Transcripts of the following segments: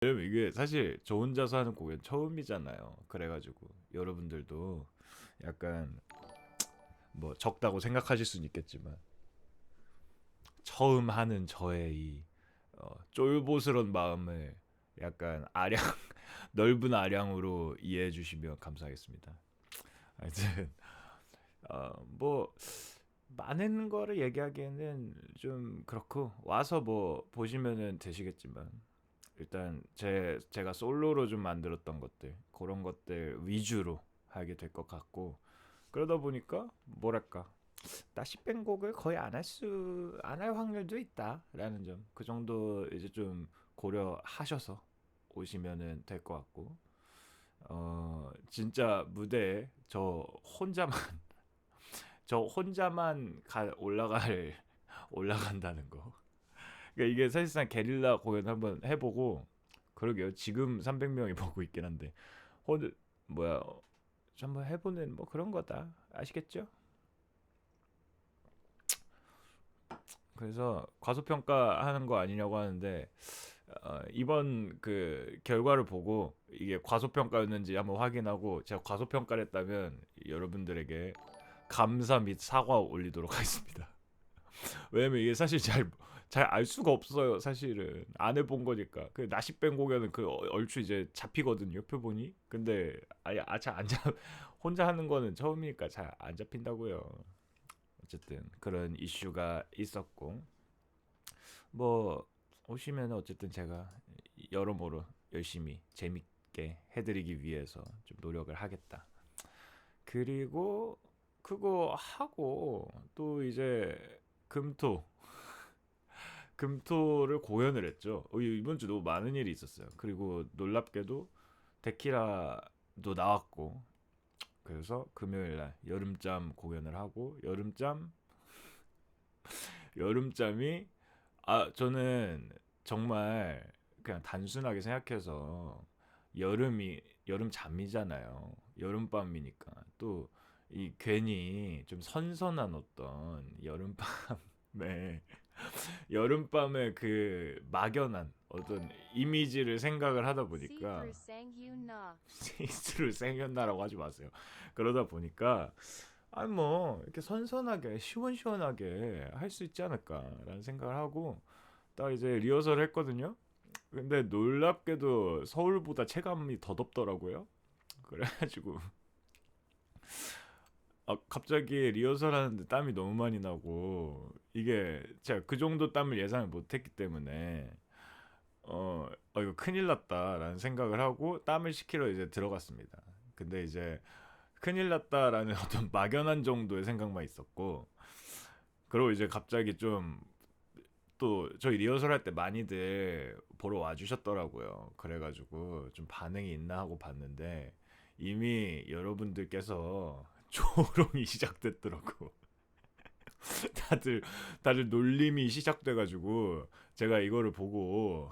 왜냐면 이게 사실 저 혼자서 하는 공연 처음이잖아요. 그래가지고 여러분들도 약간 뭐 적다고 생각하실 수는 있겠지만 처음 하는 저의 이 쫄보스런 마음을 약간 아량 넓은 아량으로 이해해 주시면 감사하겠습니다. 하여튼 뭐 많은 거를 얘기하기에는 좀 그렇고 와서 뭐 보시면은 되시겠지만 일단 제가 솔로로 좀 만들었던 것들 그런 것들 위주로 하게 될 것 같고 그러다 보니까 뭐랄까 다시 뺀 곡을 거의 안 할 확률도 있다라는 점 그 정도 이제 좀 고려하셔서 오시면은 될 것 같고 진짜 무대에 혼자만 저 혼자만 올라갈 올라간다는 거. 그러니까 이게 사실상 게릴라 공연 한번 해보고 그러게요. 지금 300명이 보고 있긴 한데 혼 뭐야 한번 해보는 뭐 그런 거다. 아시겠죠? 그래서 과소평가하는 거 아니냐고 하는데 이번 그 결과를 보고 이게 과소평가였는지 한번 확인하고 제가 과소평가를 했다면 여러분들에게 감사 및 사과 올리도록 하겠습니다. 왜냐면 이게 사실 잘 알 수가 없어요. 사실은 안 해본 거니까. 그 나시밴 공연은 그 얼추 이제 잡히거든요. 표본이. 근데 아예 잘안 잡. 혼자 하는 거는 처음이니까 잘 안 잡힌다고요. 어쨌든 그런 이슈가 있었고 뭐 오시면 어쨌든 제가 여러모로 열심히 재밌게 해드리기 위해서 좀 노력을 하겠다. 그리고 그거 하고 또 이제 금토 금토를 공연을 했죠. 이번 주 너무 많은 일이 있었어요. 그리고 놀랍게도 데키라도 나왔고 그래서 금요일 날 여름잠 공연을 하고 여름잠이 저는 정말 그냥 단순하게 생각해서 여름 잠이잖아요. 여름밤이니까 또 이 괜히 좀 선선한 어떤 여름밤에 여름밤의 그 막연한 어떤 이미지를 생각을 하다 보니까 시스루 생겼나라고 하지 마세요. 그러다 보니까 아니 뭐 이렇게 선선하게 시원시원하게 할 수 있지 않을까라는 생각을 하고 딱 이제 리허설을 했거든요. 근데 놀랍게도 서울보다 체감이 더 덥더라고요. 그래가지고 갑자기 리허설 하는데 땀이 너무 많이 나고 이게 제가 그 정도 땀을 예상을 못했기 때문에 이거 큰일 났다라는 생각을 하고 땀을 식히러 이제 들어갔습니다. 근데 이제 큰일 났다라는 어떤 막연한 정도의 생각만 있었고 그리고 이제 갑자기 좀 또 저희 리허설 할 때 많이들 보러 와주셨더라고요. 그래가지고 좀 반응이 있나 하고 봤는데 이미 여러분들께서 조롱이 시작됐더라고. 다들 다들 놀림이 시작돼가지고 제가 이거를 보고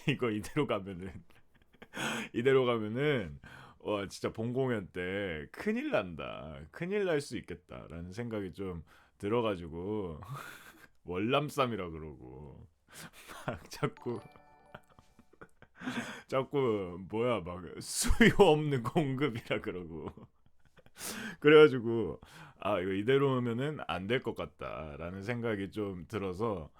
이거 이대로 가면은 진짜 본 공연 때 큰일 난다. 큰일 날 수 있겠다라는 생각이 좀 들어가지고 월남쌈이라 그러고 막 자꾸 뭐야 막 수요 없는 공급이라 그러고 그래가지고 이거 이대로면은 안 될 것 같다라는 생각이 좀 들어서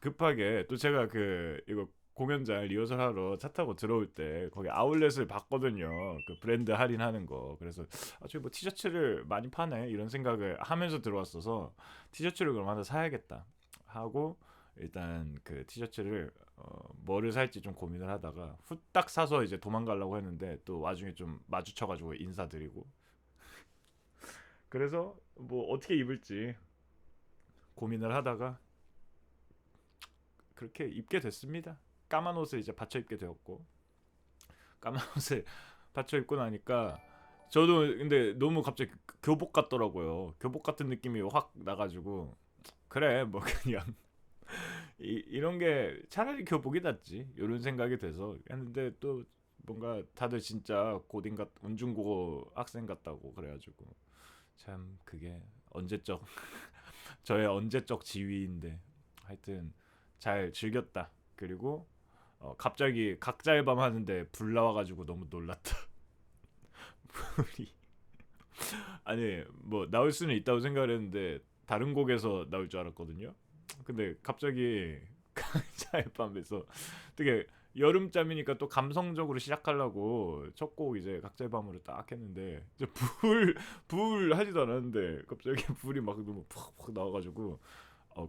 급하게 또 제가 그 이거 공연장 리허설 하러 차 타고 들어올 때 거기 아울렛을 봤거든요. 그 브랜드 할인하는 거. 그래서 저기 뭐 티셔츠를 많이 파네 이런 생각을 하면서 들어왔어서 티셔츠를 그럼 하나 사야겠다 하고 일단 그 티셔츠를 뭐를 살지 좀 고민을 하다가 후딱 사서 이제 도망가려고 했는데 또 와중에 좀 마주쳐가지고 인사드리고 그래서 뭐 어떻게 입을지 고민을 하다가 그렇게 입게 됐습니다. 까만 옷을 이제 받쳐 입게 되었고 까만 옷을 받쳐 입고 나니까 저도 근데 너무 갑자기 교복 같더라고요. 교복 같은 느낌이 확 나가지고 그래 뭐 그냥 이런 게 차라리 교복이 낫지 이런 생각이 돼서 했는데 또 뭔가 다들 진짜 고딩 같 운중고고 학생 같다고 그래가지고 참 그게 언제적 저의 언제적 지위인데 하여튼 잘 즐겼다. 그리고 갑자기 각자의 밤 하는데 불 나와가지고 너무 놀랐다. 불이 아니 뭐 나올 수는 있다고 생각을 했는데 다른 곡에서 나올 줄 알았거든요. 근데 갑자기 각자의 밤에서 되게 여름잠이니까 또 감성적으로 시작하려고 첫 곡 이제 각자의 밤으로 딱 했는데 이제 불 하지도 않았는데 갑자기 불이 막 너무 푹푹 나와가지고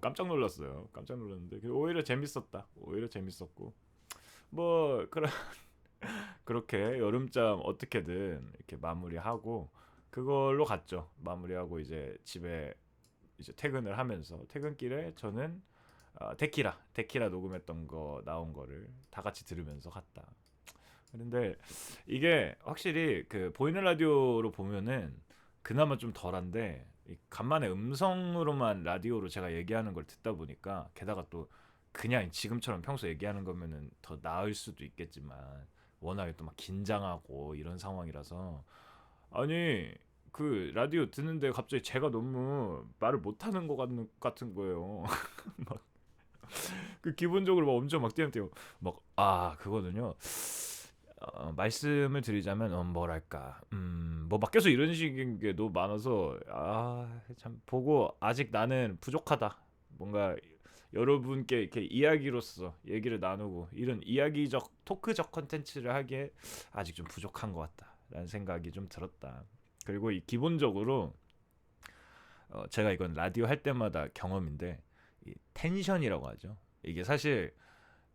깜짝 놀랐어요. 깜짝 놀랐는데 오히려 재밌었다. 오히려 재밌었고 뭐 그렇게 여름잠 어떻게든 이렇게 마무리하고 그걸로 갔죠. 마무리하고 이제 집에 이제 퇴근을 하면서 퇴근길에 저는 데키라 녹음했던 거 나온 거를 다 같이 들으면서 갔다. 그런데 이게 확실히 그 보이는 라디오로 보면은 그나마 좀 덜한데 간만에 음성으로만 라디오로 제가 얘기하는 걸 듣다 보니까 게다가 또 그냥 지금처럼 평소 얘기하는 거면은 더 나을 수도 있겠지만 워낙에 또 막 긴장하고 이런 상황이라서 아니 그 라디오 듣는데 갑자기 제가 너무 말을 못하는 것 같은 거예요. 막 그 기본적으로 막 엄청 막 뛰어뛰어 막아 그거는요. 말씀을 드리자면 뭐랄까 뭐 밖에서 이런 식인 게 너무 많아서 참 보고 아직 나는 부족하다. 뭔가 여러분께 이렇게 이야기로서 얘기를 나누고 이런 이야기적 토크적 컨텐츠를 하기에 아직 좀 부족한 것 같다라는 생각이 좀 들었다. 그리고 이 기본적으로 제가 이건 라디오 할 때마다 경험인데 이 텐션이라고 하죠. 이게 사실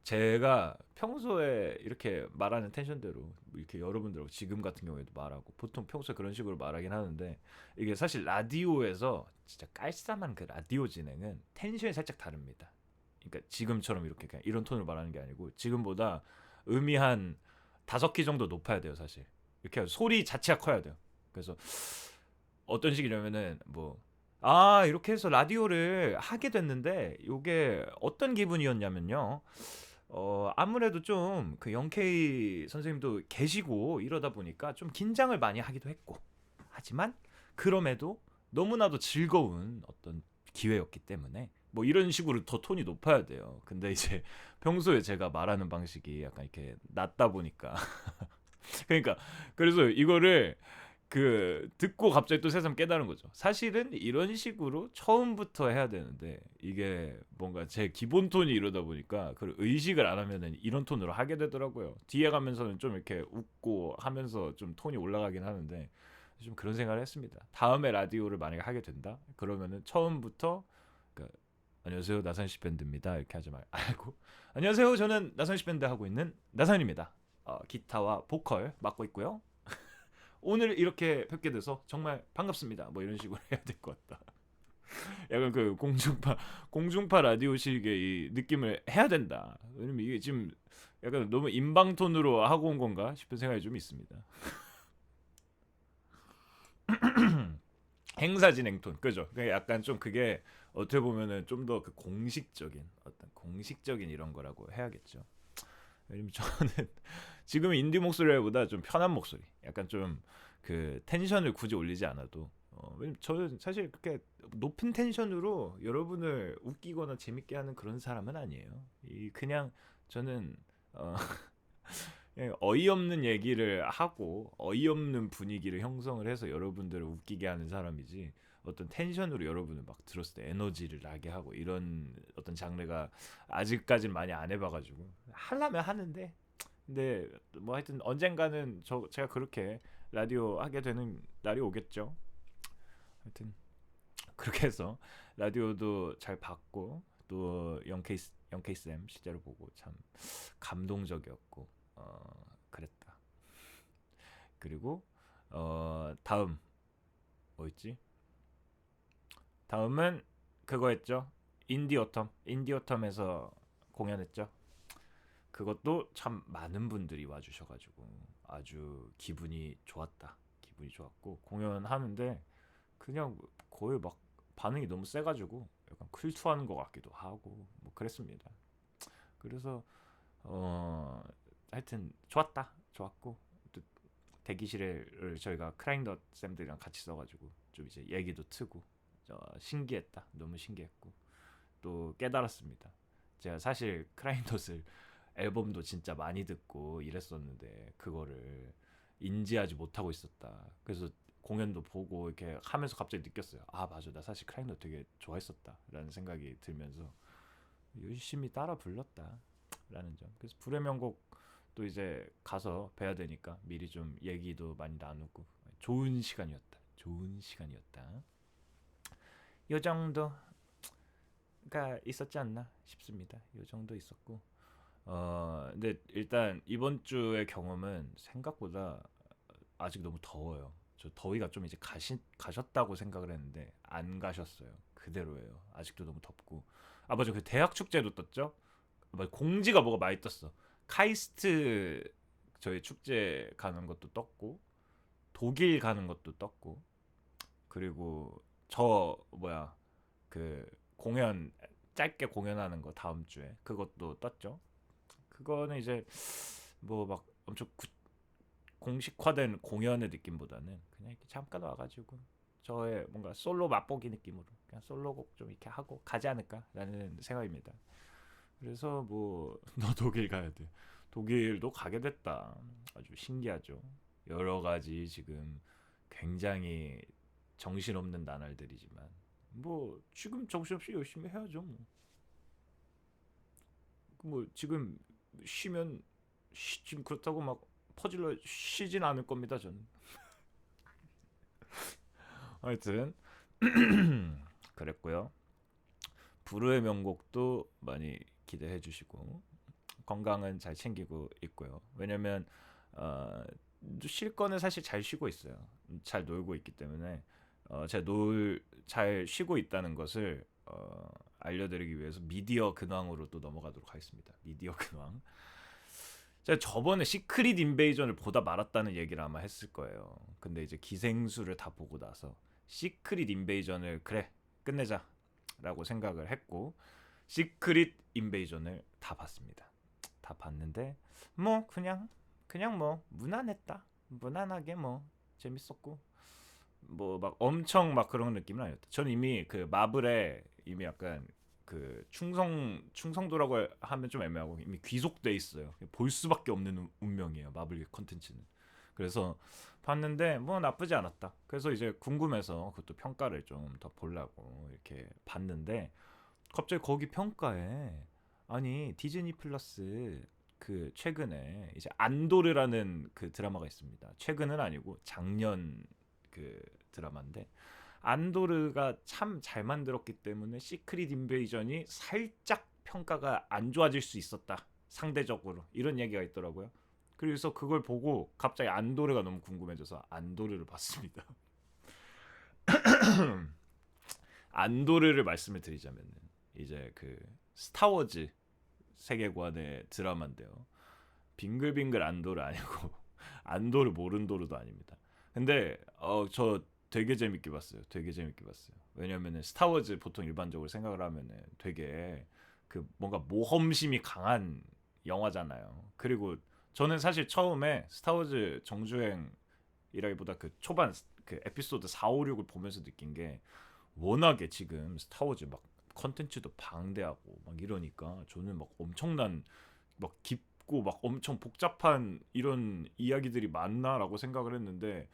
제가 평소에 이렇게 말하는 텐션대로 이렇게 여러분들하고 지금 같은 경우에도 말하고 보통 평소에 그런 식으로 말하긴 하는데 이게 사실 라디오에서 진짜 깔쌈한 그 라디오 진행은 텐션이 살짝 다릅니다. 그러니까 지금처럼 이렇게 그냥 이런 톤으로 말하는 게 아니고 지금보다 음이 한 5키 정도 높아야 돼요 사실. 이렇게 소리 자체가 커야 돼요. 그래서 어떤 식이냐면은 이렇게 해서 라디오를 하게 됐는데 이게 어떤 기분이었냐면요. 아무래도 좀 그 영케이 선생님도 계시고 이러다 보니까 좀 긴장을 많이 하기도 했고 하지만 그럼에도 너무나도 즐거운 어떤 기회였기 때문에 뭐 이런 식으로 더 톤이 높아야 돼요. 근데 이제 평소에 제가 말하는 방식이 약간 이렇게 낮다 보니까 그러니까 그래서 이거를 듣고 갑자기 또 새삼 깨달은 거죠. 사실은 이런 식으로 처음부터 해야 되는데 이게 뭔가 제 기본 톤이 이러다 보니까 그걸 의식을 안 하면은 이런 톤으로 하게 되더라고요. 뒤에 가면서는 좀 이렇게 웃고 하면서 좀 톤이 올라가긴 하는데 좀 그런 생각을 했습니다. 다음에 라디오를 만약에 하게 된다 그러면은 처음부터 안녕하세요 나선씨 밴드입니다 이렇게 하지 말고 안녕하세요 저는 나선씨 밴드 하고 있는 나선입니다. 기타와 보컬 맡고 있고요. 오늘 이렇게 뵙게 돼서 정말 반갑습니다. 뭐 이런 식으로 해야 될 것 같다. 약간 그 공중파 라디오식의 이 느낌을 해야 된다. 왜냐면 이게 지금 약간 너무 인방톤으로 하고 온 건가 싶은 생각이 좀 있습니다. 행사 진행톤 그죠? 약간 좀 그게 어떻게 보면은 좀 더 그 공식적인 어떤 공식적인 이런 거라고 해야겠죠. 왜냐면 저는 지금 인디 목소리보다 좀 편한 목소리, 약간 좀 그 텐션을 굳이 올리지 않아도 왜냐면 저는 사실 그렇게 높은 텐션으로 여러분을 웃기거나 재밌게 하는 그런 사람은 아니에요. 그냥 저는 어, 그냥 어이없는 얘기를 하고 어이없는 분위기를 형성을 해서 여러분들을 웃기게 하는 사람이지 어떤 텐션으로 여러분을 막 들었을 때 에너지를 나게 하고 이런 어떤 장르가 아직까진 많이 안 해봐가지고 하려면 하는데 근데 뭐 하여튼 언젠가는 제가 그렇게 라디오 하게 되는 날이 오겠죠. 하여튼 그렇게 해서 라디오도 잘 봤고 또 영케이 쌤 실제로 보고 참 감동적이었고 그랬다. 그리고 다음 뭐였지? 다음은 그거 했죠. 인디오텀에서 공연했죠. 그것도 참 많은 분들이 와주셔가지고 아주 기분이 좋았다. 기분이 좋았고 공연하는데 그냥 거의 막 반응이 너무 세가지고 약간 클투하는 것 같기도 하고 뭐 그랬습니다. 그래서 하여튼 좋았다. 좋았고 또 대기실을 저희가 크라잉더 쌤들이랑 같이 써가지고 좀 이제 얘기도 트고 신기했다. 너무 신기했고 또 깨달았습니다. 제가 사실 크라잉덧을 앨범도 진짜 많이 듣고 이랬었는데 그거를 인지하지 못하고 있었다. 그래서 공연도 보고 이렇게 하면서 갑자기 느꼈어요. 아 맞아, 나 사실 크라잉넛 되게 좋아했었다라는 생각이 들면서 열심히 따라 불렀다라는 점. 그래서 불의 명곡 또 이제 가서 뵈야 되니까 미리 좀 얘기도 많이 나누고 좋은 시간이었다. 좋은 시간이었다. 요 정도가 있었지 않나 싶습니다. 요 정도 있었고 근데 일단 이번 주의 경험은 생각보다 아직 너무 더워요. 저 더위가 좀 이제 가셨다고 생각을 했는데 안 가셨어요. 그대로예요. 아직도 너무 덥고. 아 맞아, 그 대학 축제도 떴죠. 맞아, 공지가 뭐가 많이 떴어. 카이스트 저희 축제 가는 것도 떴고 독일 가는 것도 떴고 그리고 저 뭐야 그 공연 짧게 공연하는 거 다음 주에 그것도 떴죠. 그거는 이제 뭐 막 엄청 공식화된 공연의 느낌보다는 그냥 이렇게 잠깐 와가지고 저의 뭔가 솔로 맛보기 느낌으로 그냥 솔로곡 좀 이렇게 하고 가지 않을까라는 생각입니다. 그래서 뭐 너 독일 가야 돼. 독일도 가게 됐다. 아주 신기하죠. 여러 가지 지금 굉장히 정신없는 나날들이지만 뭐 지금 정신없이 열심히 해야죠. 뭐 지금 쉬면 지금 그렇다고 막 퍼질러 쉬진 않을 겁니다. 저는. 하여튼 그랬고요. 부르의 명곡도 많이 기대해 주시고 건강은 잘 챙기고 있고요. 왜냐면 쉴 거는 사실 잘 쉬고 있어요. 잘 놀고 있기 때문에 제가 잘 쉬고 있다는 것을 알려드리기 위해서 미디어 근황으로 또 넘어가도록 하겠습니다. 미디어 근황. 제가 저번에 시크릿 인베이전을 보다 말았다는 얘기를 아마 했을 거예요. 근데 이제 기생수를 다 보고 나서 시크릿 인베이전을 그래 끝내자라고 생각을 했고 시크릿 인베이전을 다 봤습니다. 다 봤는데 뭐 그냥 뭐 무난했다. 무난하게 뭐 재밌었고 뭐 막 엄청 막 그런 느낌은 아니었다. 저는 이미 그 마블에 이미 약간 그 충성도라고 하면 좀 애매하고 이미 귀속돼 있어요. 볼 수밖에 없는 운명이에요. 마블 컨텐츠는. 그래서 봤는데 뭐 나쁘지 않았다. 그래서 이제 궁금해서 그것도 평가를 좀 더 보려고 이렇게 봤는데 갑자기 거기 평가에 아니 디즈니 플러스 그 최근에 이제 안도르라는 그 드라마가 있습니다. 최근은 아니고 작년 그 드라마인데 안도르가 참 잘 만들었기 때문에 시크릿 인베이전이 살짝 평가가 안 좋아질 수 있었다. 상대적으로 이런 얘기가 있더라고요. 그래서 그걸 보고 갑자기 안도르가 너무 궁금해져서 안도르를 봤습니다. 안도르를 말씀을 드리자면 이제 그 스타워즈 세계관의 드라마인데요. 빙글빙글 안도르 아니고 안도르 모른도르도 아닙니다. 근데 저 되게 재밌게 봤어요. 되게 재밌게 봤어요. 왜냐면은 스타워즈 보통 일반적으로 생각을 하면은 되게 그 뭔가 모험심이 강한 영화잖아요. 그리고 저는 사실 처음에 스타워즈 정주행이라기보다 그 초반 그 에피소드 4, 5, 6을 보면서 느낀 게 워낙에 지금 스타워즈 막 컨텐츠도 방대하고 막 이러니까 저는 막 엄청난 막 깊고 막 엄청 복잡한 이런 이야기들이 많나라고 생각을 했는데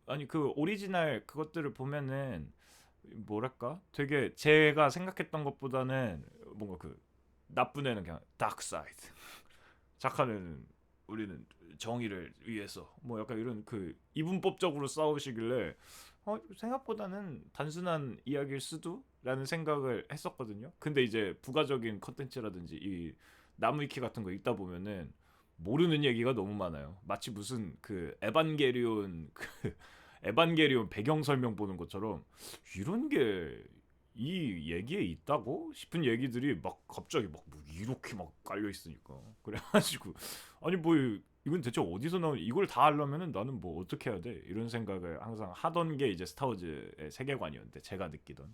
아니 그 오리지널 그것들을 보면은 뭐랄까 되게 제가 생각했던 것보다는 뭔가 그 나쁜 애는 그냥 다크 사이드 착한 애는 우리는 정의를 위해서 뭐 약간 이런 그 이분법적으로 싸우시길래 생각보다는 단순한 이야기일 수도라는 생각을 했었거든요. 근데 이제 부가적인 컨텐츠라든지 이 나무위키 같은 거 읽다 보면은 모르는 얘기가 너무 많아요. 마치 무슨 그 에반게리온 그 에반게리온 배경 설명 보는 것처럼 이런 게 이 얘기에 있다고 싶은 얘기들이 막 갑자기 막뭐 이렇게 막 깔려 있으니까 그래가지고 아니 뭐 이건 대체 어디서 나온 이걸 다 하려면은 나는 뭐 어떻게 해야 돼 이런 생각을 항상 하던 게 이제 스타워즈의 세계관이었는데 제가 느끼던.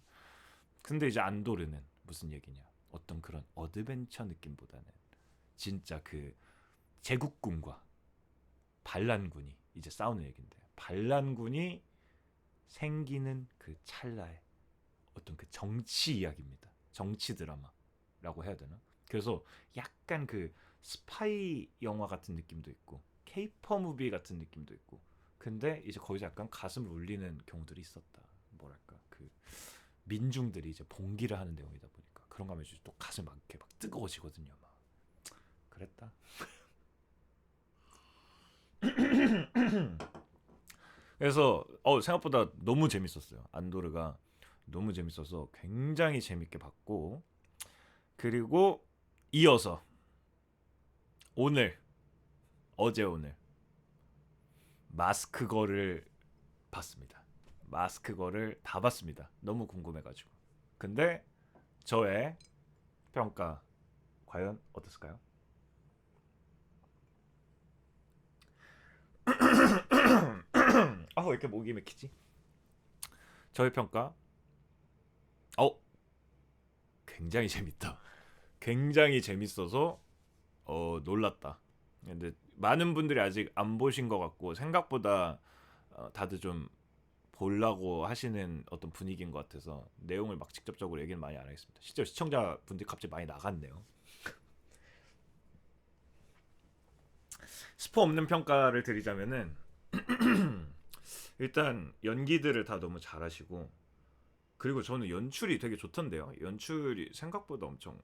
근데 이제 안도르는 무슨 얘기냐 어떤 그런 어드벤처 느낌보다는 진짜 그 제국군과 반란군이 이제 싸우는 얘긴데 반란군이 생기는 그 찰나에 어떤 그 정치 이야기입니다. 정치 드라마라고 해야 되나? 그래서 약간 그 스파이 영화 같은 느낌도 있고 케이퍼 무비 같은 느낌도 있고 근데 이제 거기서 약간 가슴을 울리는 경우들이 있었다. 뭐랄까 그 민중들이 이제 봉기를 하는 내용이다 보니까 그런 거 하면 또 가슴 막 이렇게 막 뜨거워지거든요. 막 그랬다. 그래서 생각보다 너무 재밌었어요. 안도르가 너무 재밌어서 굉장히 재밌게 봤고 그리고 이어서 오늘 어제 오늘 마스크걸을 봤습니다. 마스크걸을 다 봤습니다. 너무 궁금해가지고. 근데 저의 평가 과연 어땠을까요? 왜 이렇게 목이 맥히지? 저의 평가 어 굉장히 재밌다. 굉장히 재밌어서 놀랐다. 근데 많은 분들이 아직 안 보신 것 같고 생각보다 다들 좀 보려고 하시는 어떤 분위기인 것 같아서 내용을 막 직접적으로 얘기는 많이 안 하겠습니다. 실제로 시청자분들이 갑자기 많이 나갔네요. 스포 없는 평가를 드리자면은 일단 연기들을 다 너무 잘하시고 그리고 저는 연출이 되게 좋던데요. 연출이 생각보다 엄청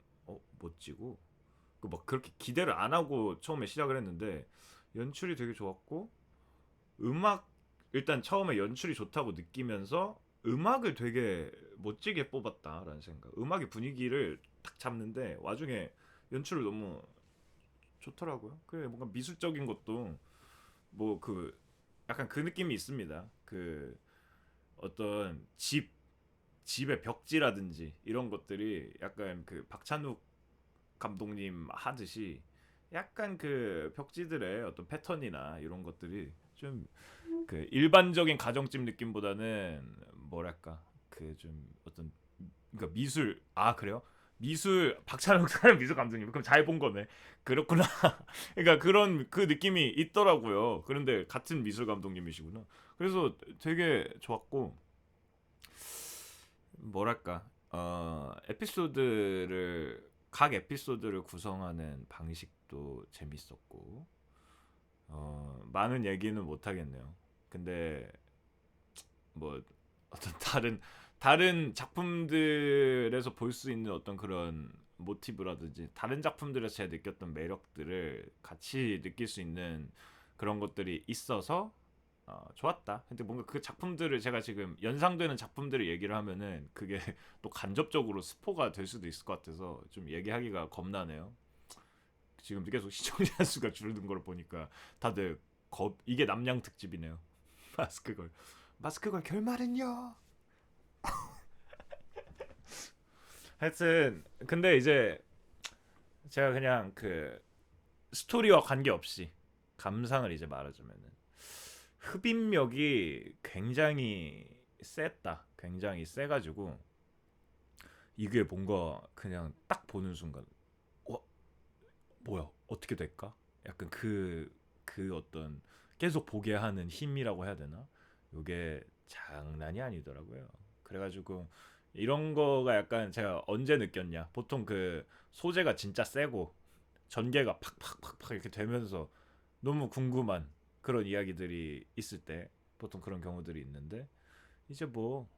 멋지고 막 그렇게 기대를 안 하고 처음에 시작을 했는데 연출이 되게 좋았고 음악 일단 처음에 연출이 좋다고 느끼면서 음악을 되게 멋지게 뽑았다라는 생각. 음악의 분위기를 딱 잡는데 와중에 연출을 너무 좋더라고요. 그래 뭔가 미술적인 것도 뭐 그 약간 그 느낌이 있습니다. 그 어떤 집의 벽지라든지 이런 것들이 약간 그 박찬욱 감독님 하듯이 약간 그 벽지들의 어떤 패턴이나 이런 것들이 좀 그 일반적인 가정집 느낌보다는 뭐랄까 그 좀 어떤 그러니까 미술 그래요? 미술 박찬욱 사람 미술 감독님 그럼 잘 본 거네. 그렇구나. 그러니까 그런 그 느낌이 있더라고요. 그런데 같은 미술 감독님이시구나. 그래서 되게 좋았고 뭐랄까 에피소드를 각 에피소드를 구성하는 방식도 재밌었고 많은 얘기는 못 하겠네요. 근데 뭐 어떤 다른 작품들에서 볼 수 있는 어떤 그런 모티브라든지 다른 작품들에서 제가 느꼈던 매력들을 같이 느낄 수 있는 그런 것들이 있어서 좋았다. 근데 뭔가 그 작품들을 제가 지금 연상되는 작품들을 얘기를 하면은 그게 또 간접적으로 스포가 될 수도 있을 것 같아서 좀 얘기하기가 겁나네요. 지금 계속 시청자 수가 줄어든 걸 보니까 다들 이게 남양 특집이네요. 마스크걸 결말은요. 하여튼 근데 이제 제가 그냥 그 스토리와 관계없이 감상을 이제 말하자면은 흡입력이 굉장히 셌다. 굉장히 세가지고 이게 뭔가 그냥 딱 보는 순간 뭐야 어떻게 될까? 약간 그 어떤 계속 보게 하는 힘이라고 해야 되나? 이게 장난이 아니더라고요. 그래가지고 이런 거가 약간 제가 언제 느꼈냐? 보통 그 소재가 진짜 세고 전개가 팍팍팍팍 이렇게 되면서 너무 궁금한 그런 이야기들이 있을 때 보통 그런 경우들이 있는데 이제 뭐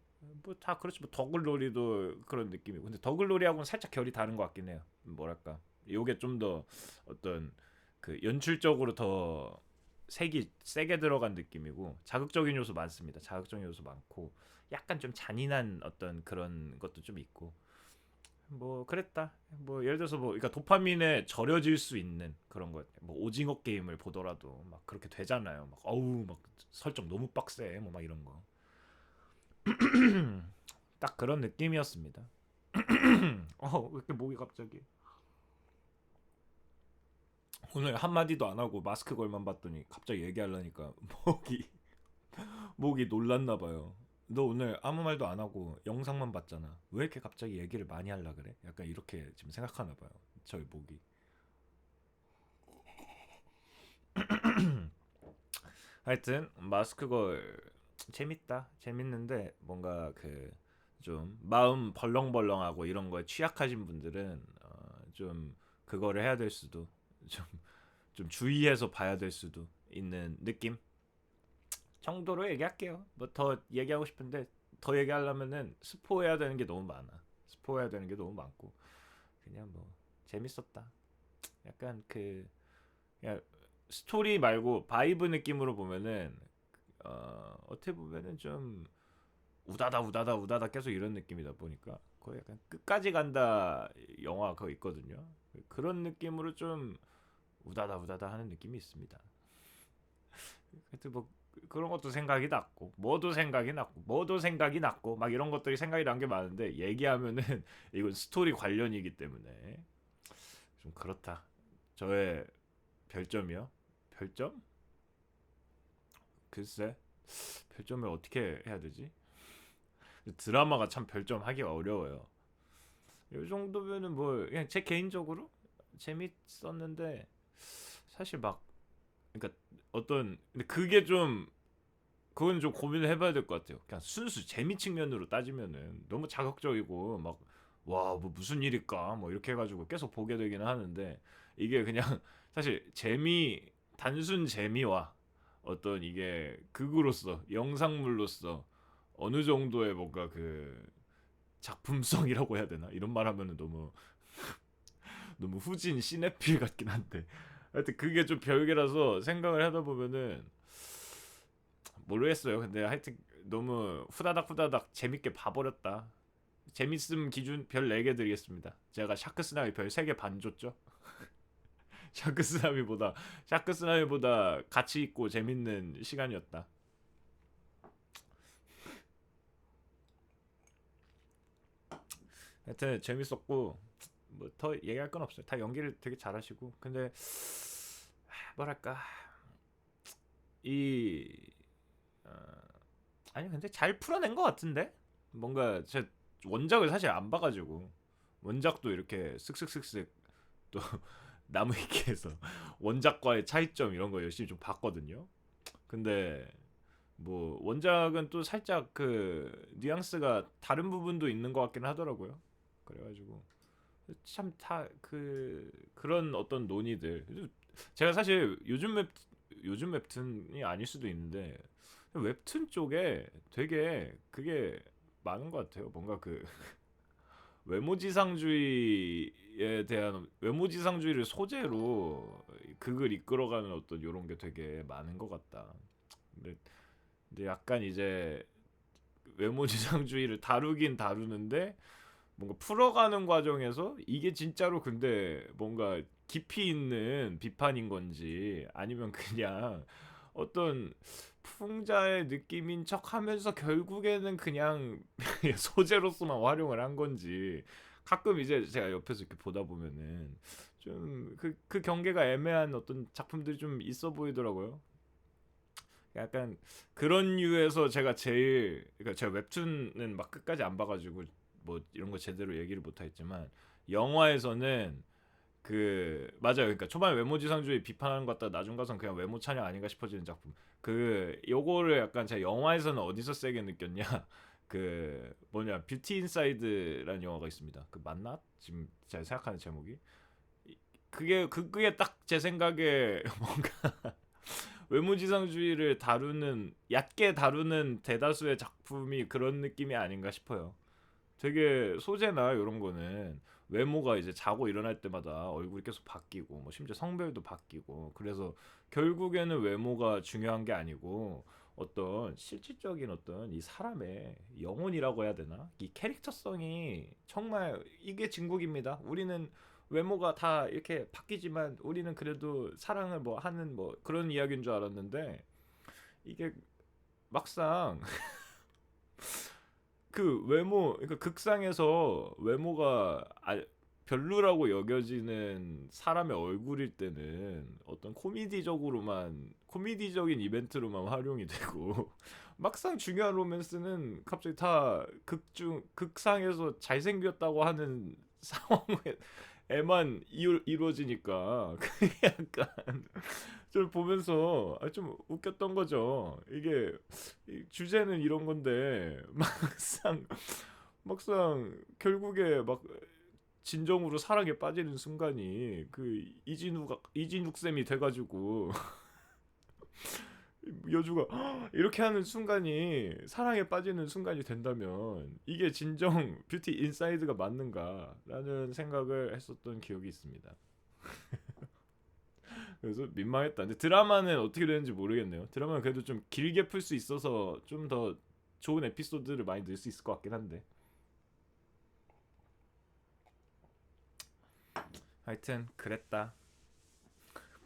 다 그렇지 뭐 더글로리도 그런 느낌이고 근데 더글로리하고는 살짝 결이 다른 것 같긴 해요. 뭐랄까 요게 좀 더 어떤 그 연출적으로 더 색이 세게 들어간 느낌이고 자극적인 요소 많습니다. 자극적인 요소 많고 약간 좀 잔인한 어떤 그런 것도 좀 있고 뭐 그랬다. 뭐 예를 들어서 뭐 그러니까 도파민에 절여질 수 있는 그런 것. 뭐 오징어 게임을 보더라도 막 그렇게 되잖아요. 막 어우 막 설정 너무 빡세. 뭐 막 이런 거. 딱 그런 느낌이었습니다. 왜 이렇게 목이 갑자기 오늘 한마디도 안 하고 마스크 걸만 봤더니 갑자기 얘기하려니까 목이 놀랐나 봐요. 너 오늘 아무 말도 안 하고 영상만 봤잖아. 왜 이렇게 갑자기 얘기를 많이 하려 그래? 약간 이렇게 지금 생각하나 봐요. 저희 목이. 하여튼 마스크 걸 재밌다. 재밌는데 뭔가 그 좀 마음 벌렁벌렁하고 이런 거에 취약하신 분들은 좀 그거를 해야 될 수도 좀, 좀 주의해서 봐야 될 수도 있는 느낌 정도로 얘기할게요. 뭐 더 얘기하고 싶은데 더 얘기하려면은 스포해야 되는 게 너무 많아. 스포해야 되는 게 너무 많고 그냥 뭐 재밌었다. 약간 그 그냥 스토리 말고 바이브 느낌으로 보면은 어떻게 보면은 좀 우다다 우다다 우다다 계속 이런 느낌이다 보니까 거의 약간 끝까지 간다 영화 그거 있거든요. 그런 느낌으로 좀 우다다 우다다 하는 느낌이 있습니다. 하여튼 뭐 그런 것도 생각이 났고 뭐도 생각이 났고 막 이런 것들이 생각이 난 게 많은데 얘기하면은 이건 스토리 관련이기 때문에 좀 그렇다. 저의 별점이요? 별점? 글쎄 별점을 어떻게 해야 되지? 드라마가 참 별점 하기가 어려워요. 이 정도면은 뭐 그냥 제 개인적으로 재밌었는데 사실 막 그러니까 어떤 근데 그게 좀 그건 좀 고민을 해봐야 될 것 같아요. 그냥 순수 재미 측면으로 따지면은 너무 자극적이고 막 와 뭐 무슨 일일까 뭐 이렇게 해가지고 계속 보게 되기는 하는데 이게 그냥 사실 재미 단순 재미와 어떤 이게 극으로서 영상물로서 어느 정도의 뭔가 그 작품성이라고 해야 되나 이런 말하면은 너무 후진 시네필 같긴 한데 하여튼 그게 좀 별개라서 생각을 하다 보면은 모르겠어요. 근데 하여튼 너무 후다닥 후다닥 재밌게 봐버렸다. 재밌음 기준 별 4개 드리겠습니다. 제가 샤크스나미 별 3개 반 줬죠. 샤크스나미보다 가치 있고 재밌는 시간이었다. 하여튼 재밌었고 뭐 더 얘기할 건 없어요. 다 연기를 되게 잘하시고 근데 뭐랄까 이 어, 아니 근데 잘 풀어낸 것 같은데 뭔가 제 원작을 사실 안 봐가지고 원작도 이렇게 쓱쓱쓱쓱 또 나무위키에서 원작과의 차이점 이런 거 열심히 좀 봤거든요. 근데 뭐 원작은 또 살짝 그 뉘앙스가 다른 부분도 있는 것 같긴 하더라고요. 그래가지고 참 다 그런 어떤 논의들 제가 사실 요즘 웹툰이 아닐 수도 있는데 웹툰 쪽에 되게 그게 많은 것 같아요. 뭔가 그 외모지상주의에 대한 외모지상주의를 소재로 극을 이끌어가는 어떤 이런 게 되게 많은 것 같다. 근데, 근데 약간 이제 외모지상주의를 다루긴 다루는데 뭔가 풀어가는 과정에서 이게 진짜로 근데 뭔가 깊이 있는 비판인 건지 아니면 그냥 어떤 풍자의 느낌인 척 하면서 결국에는 그냥 소재로서만 활용을 한 건지 가끔 이제 제가 옆에서 이렇게 보다 보면은 좀 그 경계가 애매한 어떤 작품들이 좀 있어 보이더라고요. 약간 그런 류에서 제가 제일 그러니까 제가 웹툰은 막 끝까지 안 봐가지고 뭐 이런 거 제대로 얘기를 못 하겠지만 영화에서는 그 맞아요. 그러니까 초반에 외모지상주의 비판하는 것 같다 나중 가선 그냥 외모 찬양 아닌가 싶어지는 작품. 그 요거를 약간 제가 영화에서는 어디서 세게 느꼈냐? 그 뭐냐 뷰티 인사이드라는 영화가 있습니다. 그 맞나? 지금 제가 생각하는 제목이 그게 딱 제 생각에 뭔가 외모지상주의를 다루는 얕게 다루는 대다수의 작품이 그런 느낌이 아닌가 싶어요. 되게 소재나 이런 거는 외모가 이제 자고 일어날 때마다 얼굴이 계속 바뀌고 뭐 심지어 성별도 바뀌고 그래서 결국에는 외모가 중요한 게 아니고 어떤 실질적인 어떤 이 사람의 영혼이라고 해야 되나 이 캐릭터성이 정말 이게 진국입니다. 우리는 외모가 다 이렇게 바뀌지만 우리는 그래도 사랑을 뭐 하는 뭐 그런 이야기인 줄 알았는데 이게 막상 그 외모 그러니까 극상에서 외모가 별로라고 여겨지는 사람의 얼굴일 때는 어떤 코미디적인 이벤트로만 활용이 되고 막상 중요한 로맨스는 갑자기 다 극상에서 잘생겼다고 하는 상황에만 이루어지니까 그게 약간 좀 보면서 좀 웃겼던 거죠. 이게 주제는 이런 건데 막상 결국에 막 진정으로 사랑에 빠지는 순간이 그 이진욱 쌤이 돼가지고 여주가 이렇게 하는 순간이 사랑에 빠지는 순간이 된다면 이게 진정 뷰티 인사이드가 맞는가라는 생각을 했었던 기억이 있습니다. 그래서 민망했다. 근데 드라마는 어떻게 되는지 모르겠네요. 드라마는 그래도 좀 길게 풀 수 있어서 좀 더 좋은 에피소드를 많이 넣을 수 있을 것 같긴 한데. 하여튼 그랬다.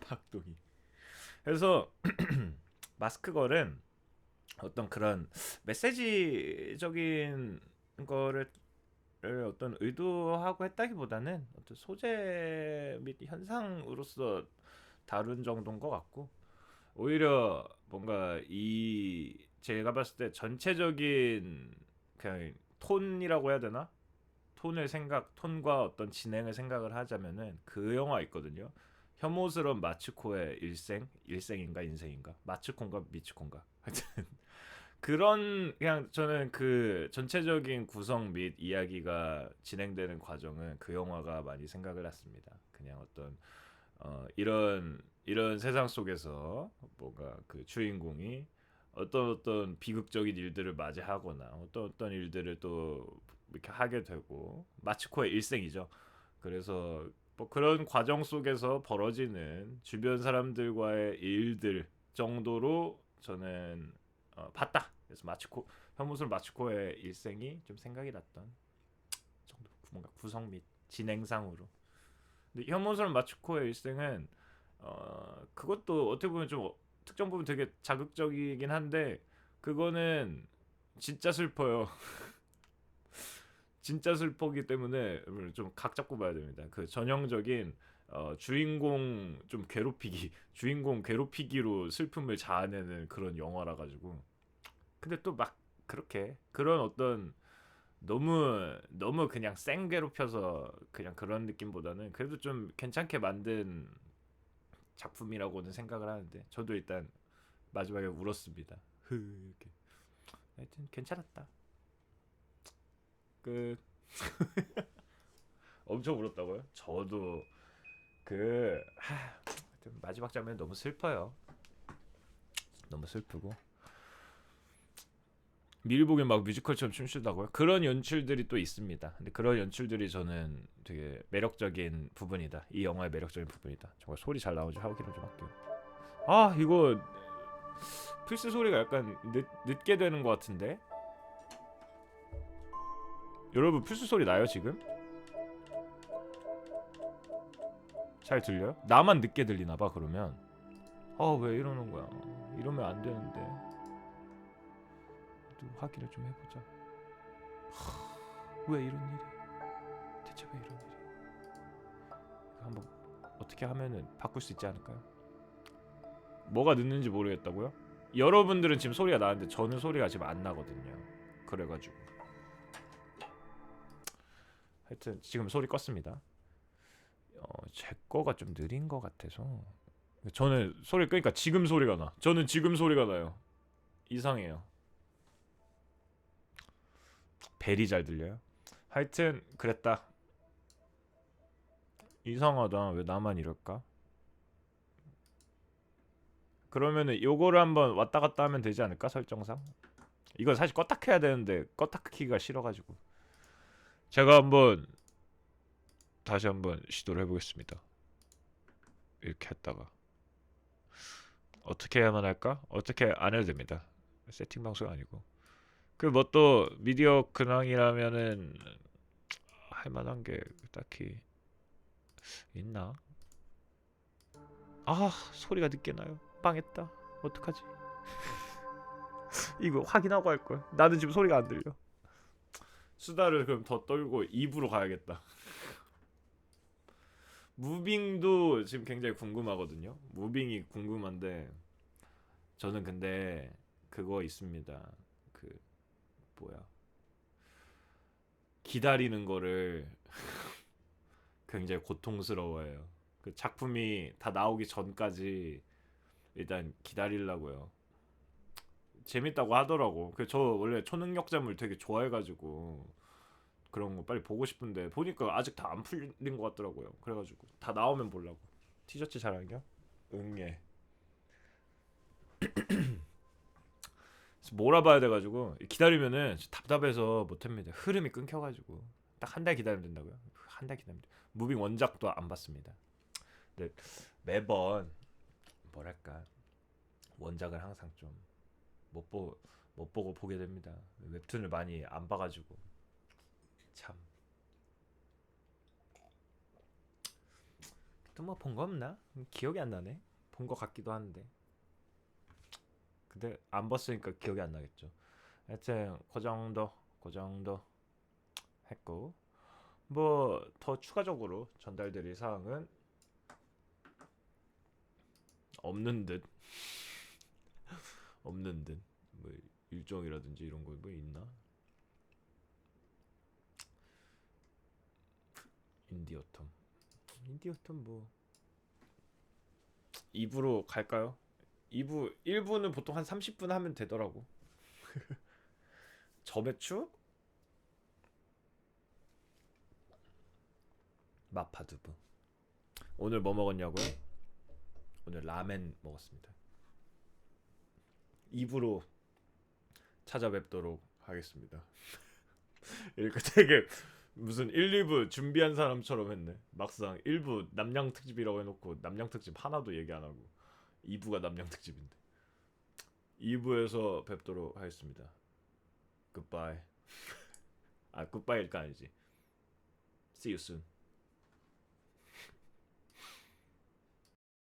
박동희. 그래서 마스크걸은 어떤 그런 메시지적인 거를 어떤 의도하고 했다기보다는 어떤 소재 및 현상으로서 다룬 정도인 것 같고, 오히려 뭔가 이 제가 봤을 때 전체적인 그냥 톤이라고 해야 되나? 톤과 어떤 진행을 생각을 하자면은 그 영화 있거든요. 혐오스러운 마츠코의 일생인가 인생인가? 마츠콘가 미츠콘가? 하여튼 그런 그냥 저는 그 전체적인 구성 및 이야기가 진행되는 과정은 그 영화가 많이 생각을 났습니다. 그냥 어떤 이런 세상 속에서 뭔가 그 주인공이 어떤 비극적인 일들을 맞이하거나 어떤 일들을 또 이렇게 하게 되고 마츠코의 일생이죠. 그래서 뭐 그런 과정 속에서 벌어지는 주변 사람들과의 일들 정도로 저는 봤다. 그래서 현무술 마츠코의 일생이 좀 생각이 났던 정도 뭔가 구성 및 진행상으로. 근데 현무술 마츠코의 일생은 그것도 어떻게 보면 좀 특정 부분 되게 자극적이긴 한데 그거는 진짜 슬퍼요. 진짜 슬퍼기 때문에 좀 각 잡고 봐야 됩니다. 그 전형적인 주인공 좀 괴롭히기, 주인공 괴롭히기로 슬픔을 자아내는 그런 영화라 가지고. 근데 또 막 그렇게 그런 어떤 너무 그냥 생 괴롭혀서 그냥 그런 느낌보다는 그래도 좀 괜찮게 만든 작품이라고는 생각을 하는데 저도 일단 마지막에 울었습니다. 이렇게. 하여튼 괜찮았다. 그 엄청 울었다고요? 저도 마지막 장면 너무 슬퍼요. 너무 슬프고 미리 보기엔 막 뮤지컬처럼 춤추다고요? 그런 연출들이 또 있습니다. 근데 그런 연출들이 저는 되게 매력적인 부분이다. 이 영화의 매력적인 부분이다. 정말 소리 잘 나오는지 확인을 좀 할게요. 아 이거 플스 소리가 약간 늦게 되는 것 같은데? 여러분 플스 소리 나요 지금? 잘 들려요? 나만 늦게 들리나봐 그러면. 왜 이러는 거야? 이러면 안 되는데. 또 확인을 좀 해보자. 왜 이런 일이? 대체 왜 이런 일이? 이거 한번 어떻게 하면은 바꿀 수 있지 않을까요? 뭐가 늦는지 모르겠다고요? 여러분들은 지금 소리가 나는데 저는 소리가 지금 안 나거든요. 그래가지고 하여튼 지금 소리 껐습니다. 제 거가 좀 느린 것 같아서 저는 소리 끄니까 지금 소리가 나. 저는 지금 소리가 나요. 이상해요. 벨이 잘 들려요? 하여튼 그랬다. 이상하다. 왜 나만 이럴까? 그러면은 요거를 한번 왔다 갔다 하면 되지 않을까? 설정상. 이건 사실 껐다 해야 되는데 껐다 키기가 싫어가지고 제가 한번 다시 한번 시도를 해보겠습니다. 이렇게 했다가 어떻게 해야만 할까? 어떻게 안 해도 됩니다. 세팅 방송 아니고 그 뭐 또 미디어 근황이라면은 할 만한 게 딱히 있나? 소리가 늦게 나요. 빵했다. 어떡하지? 이거 확인하고 할 걸. 나는 지금 소리가 안 들려. 수다를 그럼 더 떨고 2부로 가야겠다. 무빙도 지금 굉장히 궁금하거든요. 무빙이 궁금한데 저는 근데 그거 있습니다. 그 뭐야? 기다리는 거를 굉장히 고통스러워해요. 그 작품이 다 나오기 전까지 일단 기다리려고요. 재밌다고 하더라고. 저 원래 초능력자물 되게 좋아해가지고 그런 거 빨리 보고 싶은데 보니까 아직 다 안 풀린 것 같더라고요. 그래가지고 다 나오면 보려고. 티셔츠 잘하냐? 응애. 몰아봐야 돼가지고 기다리면은 답답해서 못합니다. 흐름이 끊겨가지고 딱 한 달 기다리면 된다고요? 한 달 기다리면 무빙 원작도 안 봤습니다. 근데 매번 뭐랄까 원작을 항상 좀 못 보고 보게 됩니다. 웹툰을 많이 안 봐가지고 참. 또 뭐 본 거 없나? 기억이 안 나네. 본 거 같기도 한데. 근데 안 봤으니까 기억이 안 나겠죠. 하여튼 그 정도 했고 뭐 더 추가적으로 전달드릴 사항은 없는 듯 없는 듯. 뭐 일정이라든지 이런 거 뭐 있나? 인디어텀 뭐 2부로 갈까요? 2부 1부는 보통 한 30분 하면 되더라고. 점액추? 마파두부. 오늘 뭐 먹었냐고요? 오늘 라멘 먹었습니다. 2부로 찾아뵙도록 하겠습니다. 이렇게 되게 무슨 1, 2부 준비한 사람처럼 했네. 막상 1부 남양 특집이라고 해놓고 남양 특집 하나도 얘기 안 하고 2부가 남양 특집인데 2부에서 뵙도록 하겠습니다. 굿바이. 아 굿바이일까 아니지. See you soon.